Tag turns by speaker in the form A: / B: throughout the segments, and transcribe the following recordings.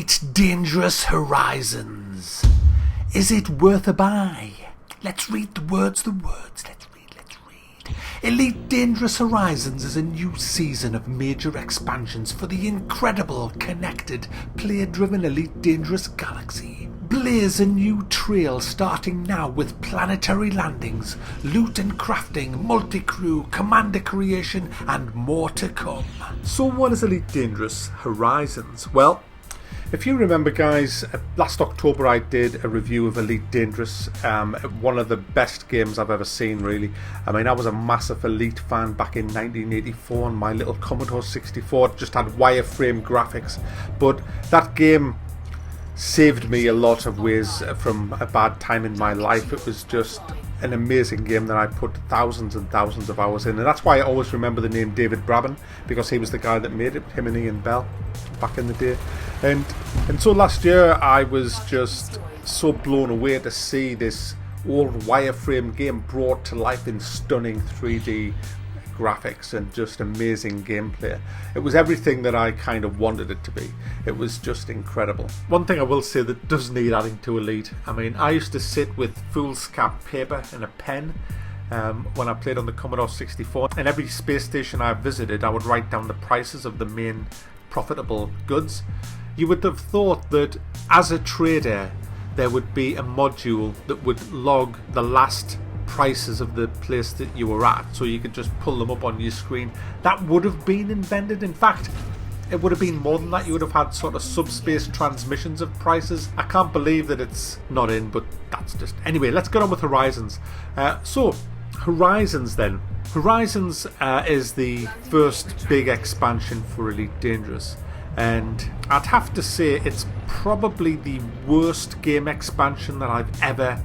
A: Elite Dangerous Horizons. Is it worth a buy? Let's read the words. Let's read. Elite Dangerous Horizons is a new season of major expansions for the incredible, connected, player-driven Elite Dangerous galaxy. Blaze a new trail starting now with Planetary Landings, loot and crafting, multi-crew, commander creation, and more to come. So what is Elite Dangerous Horizons? Well, if you remember, guys, last October I did a review of Elite Dangerous, one of the best games I've ever seen, really. I mean, I was a massive Elite fan back in 1984 on my little Commodore 64. It just had wireframe graphics, but that game saved me a lot of ways from a bad time in my life. It was just an amazing game that I put thousands and thousands of hours in, and that's why I always remember the name David Braben, because he was the guy that made it, him and Ian Bell back in the day. And so last year I was just so blown away to see this old wireframe game brought to life in stunning 3D graphics and just amazing gameplay. It was everything that I kind of wanted it to be. It was just incredible. One thing I will say that does need adding to Elite, I mean, I used to sit with foolscap paper and a pen when I played on the Commodore 64, and every space station I visited I would write down the prices of the main profitable goods. You would have thought that as a trader there would be a module that would log the last prices of the place that you were at, so you could just pull them up on your screen. That would have been invented. In fact, it would have been more than that. You would have had sort of subspace transmissions of prices. I can't believe that it's not in, but that's just... Anyway, let's get on with Horizons. So, Horizons then. Horizons is the first big expansion for Elite Dangerous, and I'd have to say it's probably the worst game expansion that I've ever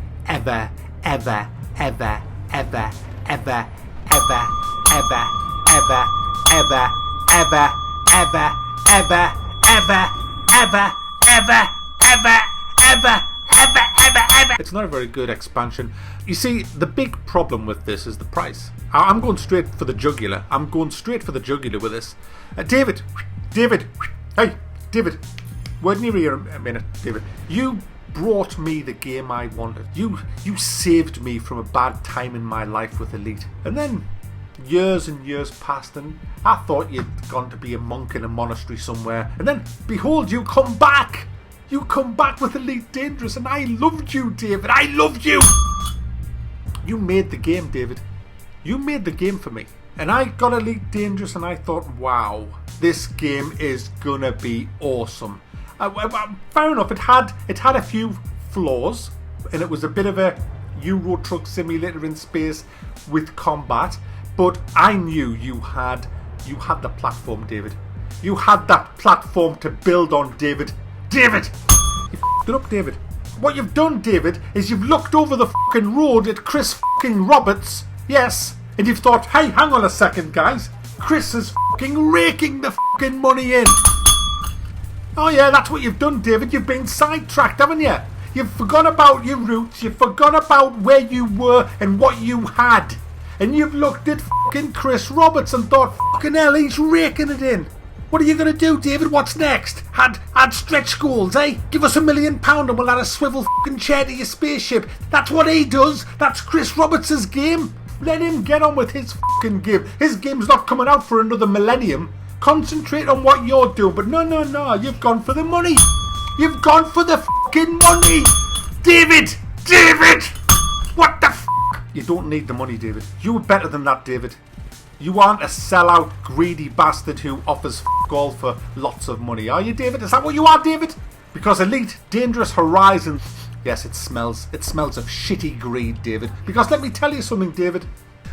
A: It's not a very good expansion. You see, the big problem with this is the price. I'm going straight for the jugular. With this. David, hey, David, word in your ear a minute, David. You brought me the game I wanted. You saved me from a bad time in my life with Elite. And then years and years passed, and I thought you'd gone to be a monk in a monastery somewhere. And then, behold, you come back. You come back with Elite Dangerous, and I loved you, David. I loved you. You made the game, David. You made the game for me. And I got Elite Dangerous, and I thought, wow, this game is gonna be awesome. Fair enough, it had a few flaws, and it was a bit of a Euro Truck Simulator in space with combat, but I knew you had the platform, David. You had that platform to build on, David. David! You f***ed it up, David. What you've done, David, is you've looked over the fucking road at Chris fucking Roberts, yes, and you've thought, hey, hang on a second, guys. Chris is fucking raking the fucking money in. Oh yeah, that's what you've done, David. You've been sidetracked, haven't you? You've forgot about your roots. You've forgot about where you were and what you had. And you've looked at fucking Chris Roberts and thought, fucking hell, he's raking it in. What are you going to do, David? What's next? Add stretch goals, eh? Give us £1 million and we'll add a swivel fucking chair to your spaceship. That's what he does. That's Chris Roberts' game. Let him get on with his fucking game. His game's not coming out for another millennium. Concentrate on what you're doing. But no, you've gone for the money. You've gone for the fucking money. David! What the f***? You don't need the money, David. You were better than that, David. You aren't a sellout, greedy bastard who offers f*** all for lots of money, are you, David? Is that what you are, David? Because Elite Dangerous Horizons, yes, it smells of shitty greed, David. Because let me tell you something, David.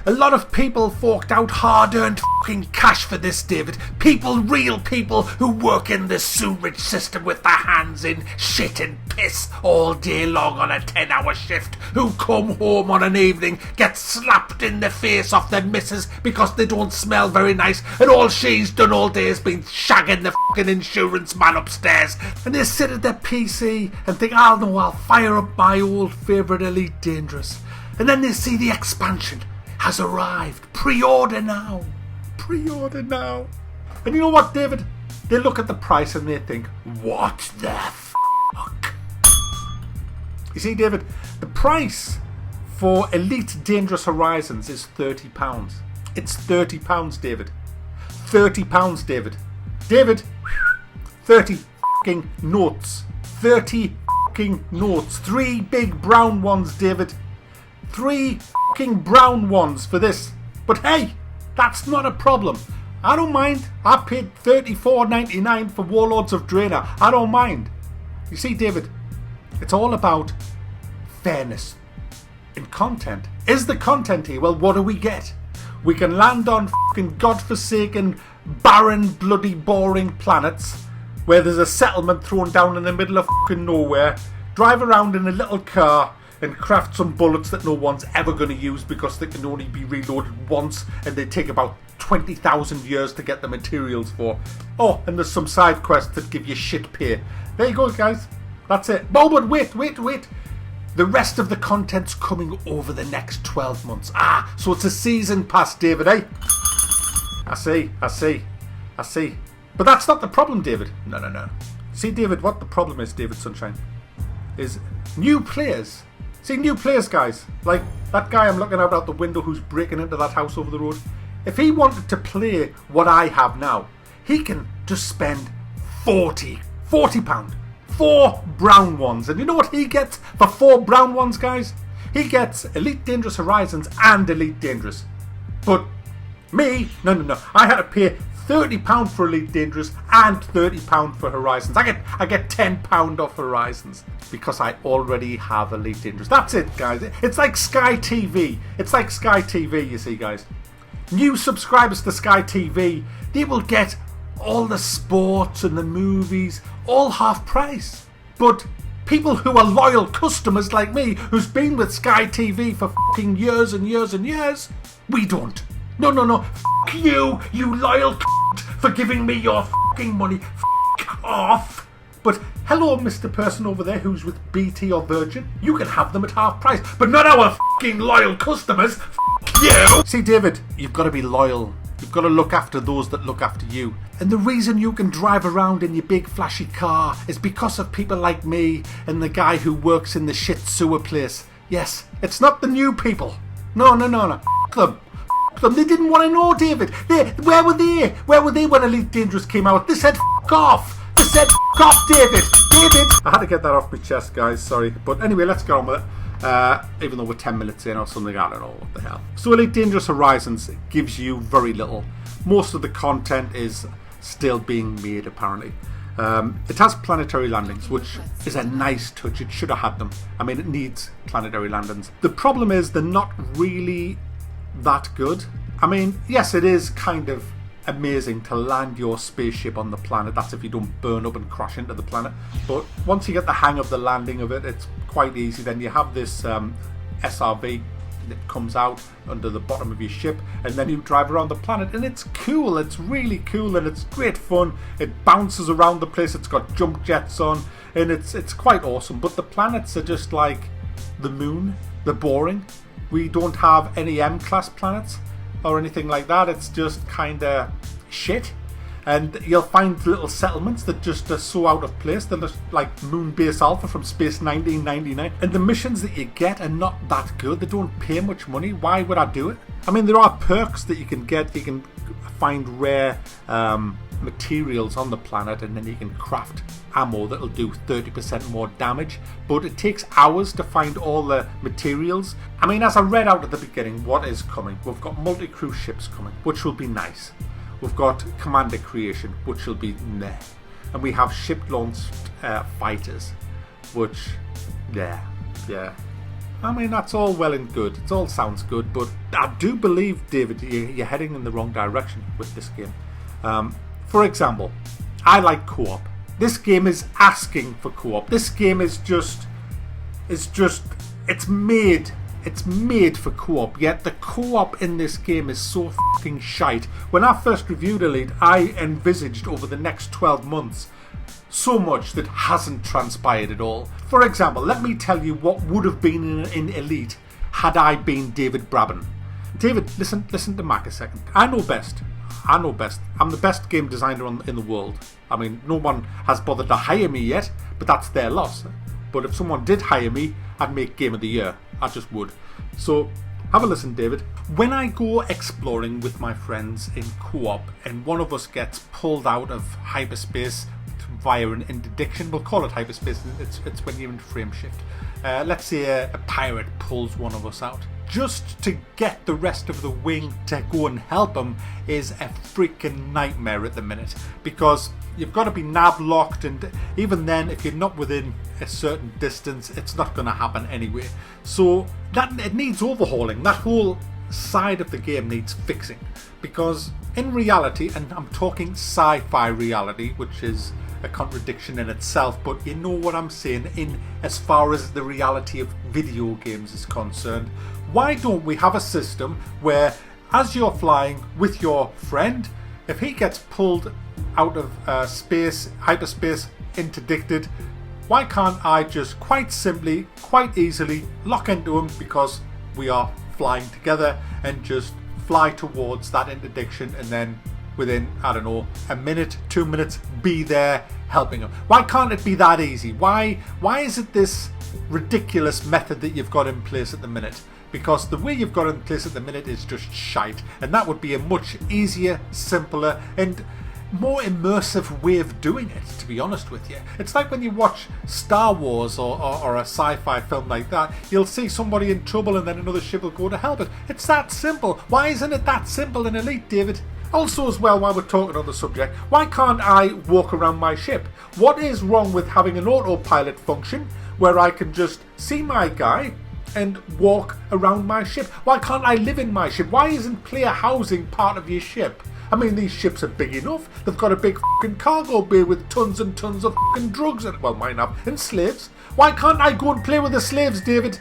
A: A lot of people forked out hard-earned fucking cash for this, David. Real people who work in the sewerage system with their hands in shit and piss all day long on a 10-hour shift, who come home on an evening, get slapped in the face off their missus because they don't smell very nice, and all she's done all day has been shagging the fucking insurance man upstairs. And they sit at their PC and think, I'll fire up my old favourite Elite Dangerous. And then they see the expansion has arrived. Pre-order now. And you know what, David? they look at the price and they think, what the fuck? You see, David, the price for Elite Dangerous Horizons is £30. It's £30, David. £30, David. David, 30 fucking notes. 30 fucking notes. 3 big brown ones, David. 3 fucking brown ones for this. But hey, that's not a problem. I don't mind. I paid $34.99 for Warlords of Draenor. I don't mind. You see, David, it's all about fairness in content. Is the content here? Well, what do we get? We can land on fucking godforsaken, barren, bloody, boring planets where there's a settlement thrown down in the middle of fucking nowhere, drive around in a little car and craft some bullets that no one's ever going to use because they can only be reloaded once and they take about 20,000 years to get the materials for. Oh, and there's some side quests that give you shit pay. There you go, guys. That's it. Oh, but wait. The rest of the content's coming over the next 12 months. So it's a season pass, David, eh? I see. But that's not the problem, David. No. See, David, what the problem is, David Sunshine, is new players. See, new players, guys. Like that guy I'm looking out the window who's breaking into that house over the road. If he wanted to play what I have now, he can just spend £40. 4 brown ones. And you know what he gets for 4 brown ones, guys? He gets Elite Dangerous Horizons and Elite Dangerous. But me, no. I had to pay £30 for Elite Dangerous and £30 for Horizons. I get £10 off Horizons because I already have Elite Dangerous. That's it, guys. It's like Sky TV. You see, guys. New subscribers to Sky TV, they will get all the sports and the movies, all half price. But people who are loyal customers like me, who's been with Sky TV for fucking years and years and years, we don't. No. Fuck you, you loyal for giving me your fucking money. Fuck off. But hello, Mr. Person over there who's with BT or Virgin. You can have them at half price, but not our fucking loyal customers. Fuck you. See, David, you've got to be loyal. You've got to look after those that look after you. And the reason you can drive around in your big flashy car is because of people like me and the guy who works in the shit sewer place. Yes, it's not the new people. No. Fuck them. They didn't want to know, David. Where were they? Where were they when Elite Dangerous came out? They said fuck off. They said fuck off, David. I had to get that off my chest, guys. Sorry. But anyway, let's get on with it. Even though we're 10 minutes in or something, I don't know what the hell. So Elite Dangerous Horizons gives you very little. Most of the content is still being made, apparently. It has Planetary Landings, which is a nice touch. It should have had them. I mean, it needs Planetary Landings. The problem is they're not really that good. I mean, yes, it is kind of amazing to land your spaceship on the planet. That's if you don't burn up and crash into the planet. But once you get the hang of the landing of it, it's quite easy. Then you have this SRV that comes out under the bottom of your ship, and then you drive around the planet, and it's cool. It's really cool, and it's great fun. It bounces around the place. It's got jump jets on, and it's quite awesome. But the planets are just like the moon. They're boring. We don't have any M-class planets or anything like that. It's just kind of shit. And you'll find little settlements that just are so out of place. They're just like Moonbase Alpha from Space 1999. And the missions that you get are not that good. They don't pay much money. Why would I do it? I mean, there are perks that you can get. You can find rare materials on the planet, and then you can craft ammo that'll do 30% more damage. But it takes hours to find all the materials. I mean, as I read out at the beginning, what is coming? We've got multi-crew ships coming, which will be nice. We've got commander creation, which will be meh. And we have ship-launched fighters, which, yeah. I mean, that's all well and good. It all sounds good, but I do believe, David, you're heading in the wrong direction with this game. For example, I like co-op. This game is asking for co-op. This game is it's made for co-op, yet the co-op in this game is so fucking shite. When I first reviewed Elite, I envisaged over the next 12 months so much that hasn't transpired at all. For example, let me tell you what would have been in Elite had I been David Braben. David, listen to Mac a second. I know best. I know best. I'm the best game designer in the world. I mean, no one has bothered to hire me yet, but that's their loss. But if someone did hire me, I'd make Game of the Year. I just would. So have a listen, David. When I go exploring with my friends in co-op and one of us gets pulled out of hyperspace via an interdiction, we'll call it hyperspace, it's when you're in frame shift. Let's say a pirate pulls one of us out. Just to get the rest of the wing to go and help him is a freaking nightmare at the minute, because you've got to be nav locked, and even then, if you're not within a certain distance, it's not going to happen anyway. So that it needs overhauling. That whole side of the game needs fixing, because in reality, and I'm talking sci-fi reality, which is a contradiction in itself, but you know what I'm saying, in as far as the reality of video games is concerned, why don't we have a system where, as you're flying with your friend, if he gets pulled out of space, hyperspace, interdicted, why can't I just quite simply, quite easily lock into him, because we are flying together, and just fly towards that interdiction, and then within, I don't know, a minute, 2 minutes, be there helping him? Why can't it be that easy? Why is it this ridiculous method that you've got in place at the minute? Because the way you've got in place at the minute is just shite, and that would be a much easier, simpler, and more immersive way of doing it, to be honest with you. It's like when you watch Star Wars or a sci-fi film like that, you'll see somebody in trouble and then another ship will go to help it. It's that simple. Why isn't it that simple in Elite, David? Also, as well, while we're talking on the subject, why can't I walk around my ship? What is wrong with having an autopilot function where I can just see my guy and walk around my ship? Why can't I live in my ship? Why isn't player housing part of your ship? I mean, these ships are big enough. They've got a big fucking cargo bay with tons and tons of fucking drugs in it. Well, mine have. And slaves. Why can't I go and play with the slaves, David?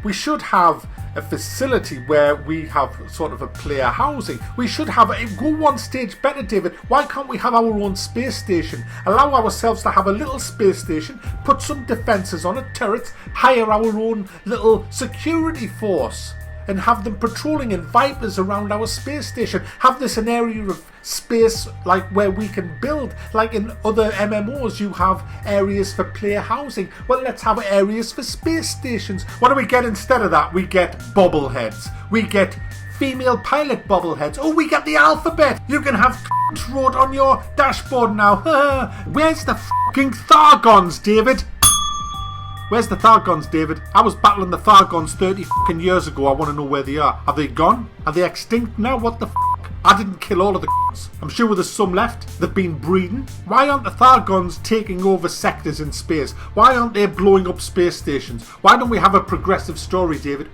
A: We should have a facility where we have sort of a player housing. We should have go one stage better, David. Why can't we have our own space station? Allow ourselves to have a little space station, put some defences on it, turrets, hire our own little security force, and have them patrolling in Vipers around our space station. Have this an area of space like where we can build. Like in other MMOs, you have areas for player housing. Well, let's have areas for space stations. What do we get instead of that? We get bobbleheads. We get female pilot bobbleheads. Oh, we get the alphabet. You can have wrote on your dashboard now. Where's the fucking Thargons, David? Where's the Thargons, David? I was battling the Thargons 30 fucking years ago. I want to know where they are. Are they gone? Are they extinct now? What the fuck? I didn't kill all of the I'm sure there's some left. They've been breeding. Why aren't the Thargons taking over sectors in space? Why aren't they blowing up space stations? Why don't we have a progressive story, David?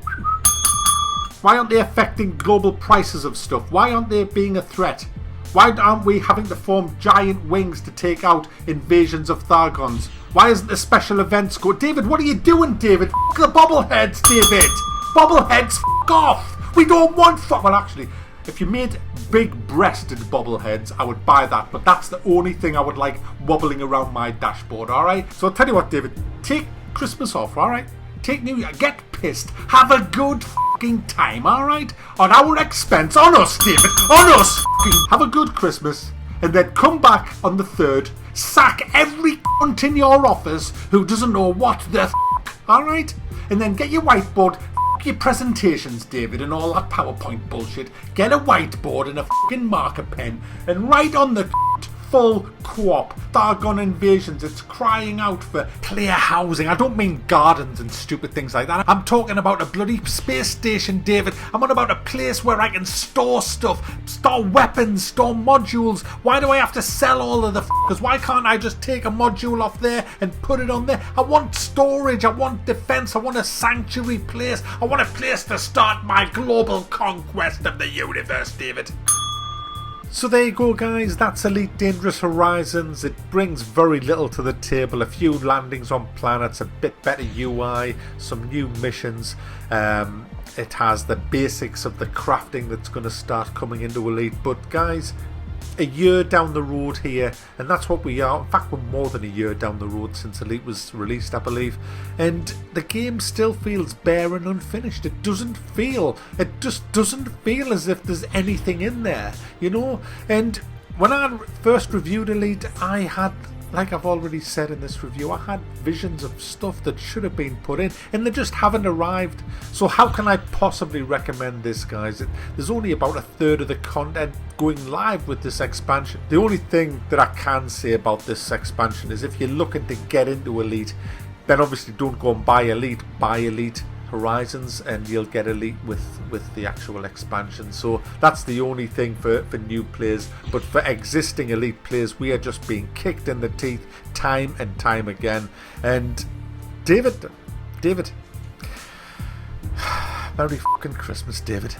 A: Why aren't they affecting global prices of stuff? Why aren't they being a threat? Why aren't we having to form giant wings to take out invasions of Thargons? Why isn't the special events go? David, what are you doing, David? F*** the bobbleheads, David! Bobbleheads, f*** off! We don't want well, actually, if you made big-breasted bobbleheads, I would buy that, but that's the only thing I would like wobbling around my dashboard, alright? So I'll tell you what, David, take Christmas off, alright? Take New Year, get pissed, have a good fucking time, alright? On our expense, on us, David, on us! Have a good Christmas, and then come back on the 3rd, sack every cunt in your office who doesn't know what the alright? And then get your whiteboard, your presentations, David, and all that PowerPoint bullshit. Get a whiteboard and a fucking marker pen, and write on the full co-op Thargon invasions. It's crying out for player housing. I don't mean gardens and stupid things like that. I'm talking about a bloody space station, David. I'm on about a place where I can store stuff, store weapons, store modules. Why do I have to sell all of the fuckers? Why can't I just take a module off there and put it on there? I want storage, I want defense, I want a sanctuary place, I want a place to start my global conquest of the universe, David. So there you go, guys, that's Elite Dangerous Horizons. It brings very little to the table, a few landings on planets, a bit better UI, some new missions. It has the basics of the crafting that's going to start coming into Elite, but guys, a year down the road here, and that's what we are. In fact, we're more than a year down the road since Elite was released, I believe, and the game still feels bare and unfinished. It just doesn't feel as if there's anything in there, you know. And when I first reviewed Elite, I had, like I've already said in this review, I had visions of stuff that should have been put in, and they just haven't arrived. So how can I possibly recommend this, guys? There's only about a third of the content going live with this expansion. The only thing that I can say about this expansion is if you're looking to get into Elite, then obviously don't go and buy Elite Horizons, and you'll get Elite with the actual expansion. So that's the only thing for new players. But for existing Elite players, we are just being kicked in the teeth time and time again. And David, Merry fucking Christmas, David.